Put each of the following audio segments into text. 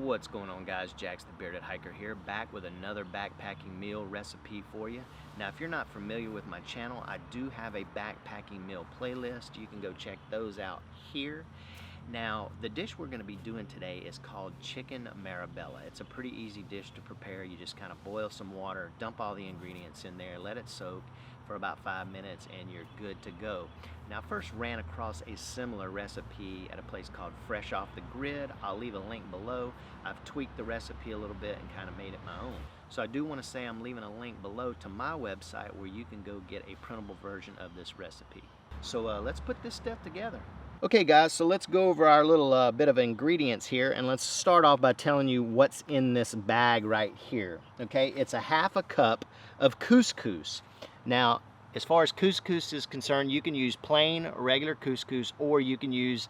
What's going on, guys? Jaxx the Bearded Hiker here, back with another backpacking meal recipe for you. Now, if you're not familiar with my channel, I do have a backpacking meal playlist. You can go check those out here. Now, the dish we're going to be doing today is called chicken Marbella. It's a pretty easy dish to prepare. You just kind of boil some water, dump all the ingredients in there, let it soak for about 5 minutes, and you're good to go. Now, I first ran across a similar recipe at a place called Fresh Off the Grid. I'll leave a link below. I've tweaked the recipe a little bit and kind of made it my own. So I do want to say I'm leaving a link below to my website where you can go get a printable version of this recipe. So let's put this stuff together. Okay guys, so let's go over our little bit of ingredients here, and let's start off by telling you what's in this bag right here. Okay, it's a half a cup of couscous. Now, as far as couscous is concerned, you can use plain, regular couscous, or you can use,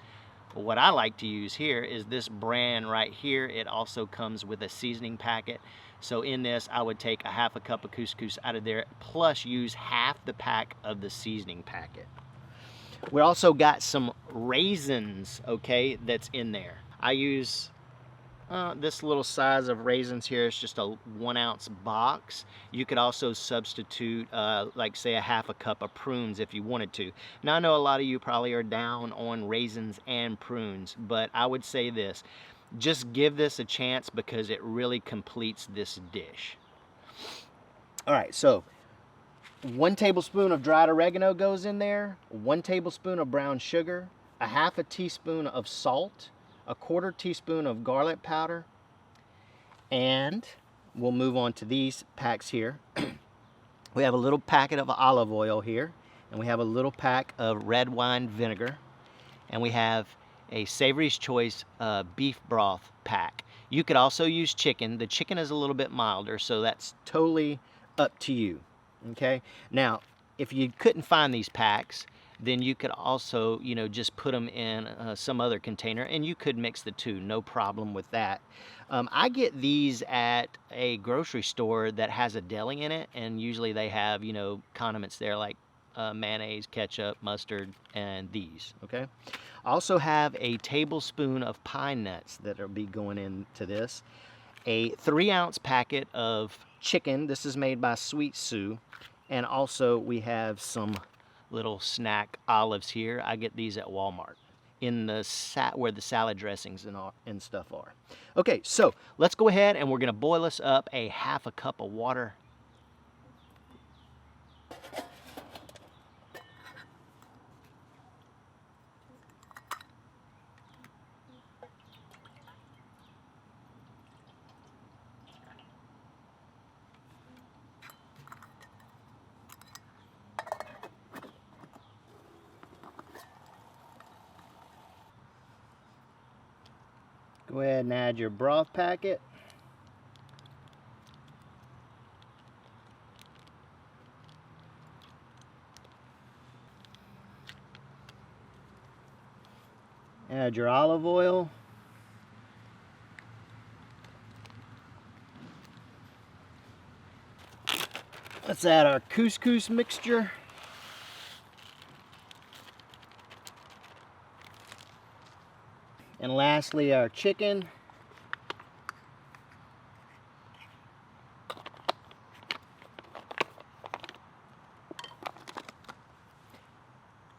what I like to use here is this brand right here. It also comes with a seasoning packet. So in this, I would take a half a cup of couscous out of there, plus use half the pack of the seasoning packet. We also got some raisins, okay, that's in there. I use this little size of raisins here. It's just a 1 ounce box. You could also substitute like say a half a cup of prunes if you wanted to. Now I know a lot of you probably are down on raisins and prunes, but I would say this, just give this a chance because it really completes this dish. All right, so 1 tablespoon of dried oregano goes in there, 1 tablespoon of brown sugar, a half a teaspoon of salt, a 1/4 teaspoon of garlic powder, and we'll move on to these packs here. We have a little packet of olive oil here, and we have a little pack of red wine vinegar, and we have a Savory's Choice beef broth pack. You could also use chicken. The chicken is a little bit milder, so that's totally up to you. Okay, now if you couldn't find these packs, then you could also, you know, just put them in some other container, and you could mix the two, no problem with that. I get these at a grocery store that has a deli in it, and usually they have, you know, condiments there like mayonnaise, ketchup, mustard, and these. Okay, I also have a tablespoon of pine nuts that will be going into this, a 3 ounce packet of chicken. This is made by Sweet Sue. And also we have some little snack olives here. I get these at Walmart in the where the salad dressings and stuff are. Okay, so let's go ahead and we're gonna boil us up a half a cup of water. Go ahead and add your broth packet. Add your olive oil. Let's add our couscous mixture. And lastly, our chicken.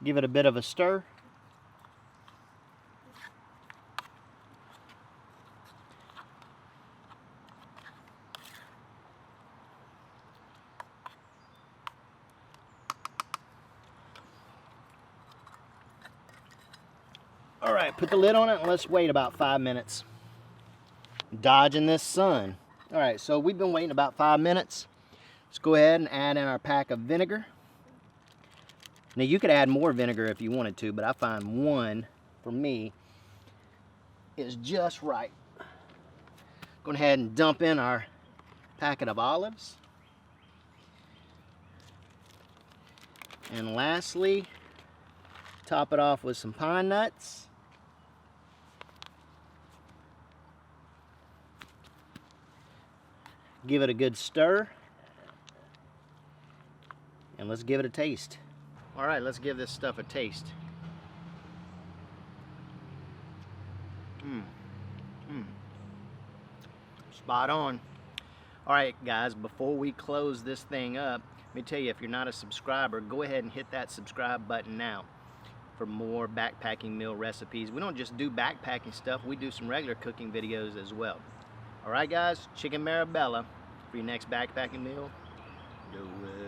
Give it a bit of a stir. All right, put the lid on it and let's wait about 5 minutes. Dodging this sun. All right, so we've been waiting about 5 minutes. Let's go ahead and add in our pack of vinegar. Now you could add more vinegar if you wanted to, but I find 1 for me is just right. Go ahead and dump in our packet of olives. And lastly, top it off with some pine nuts. Give it a good stir. And let's give it a taste. All right, let's give this stuff a taste. Spot on. All right, guys, before we close this thing up, let me tell you, if you're not a subscriber, go ahead and hit that subscribe button now for more backpacking meal recipes. We don't just do backpacking stuff, we do some regular cooking videos as well. All right, guys, chicken Marbella for your next backpacking meal. Do it.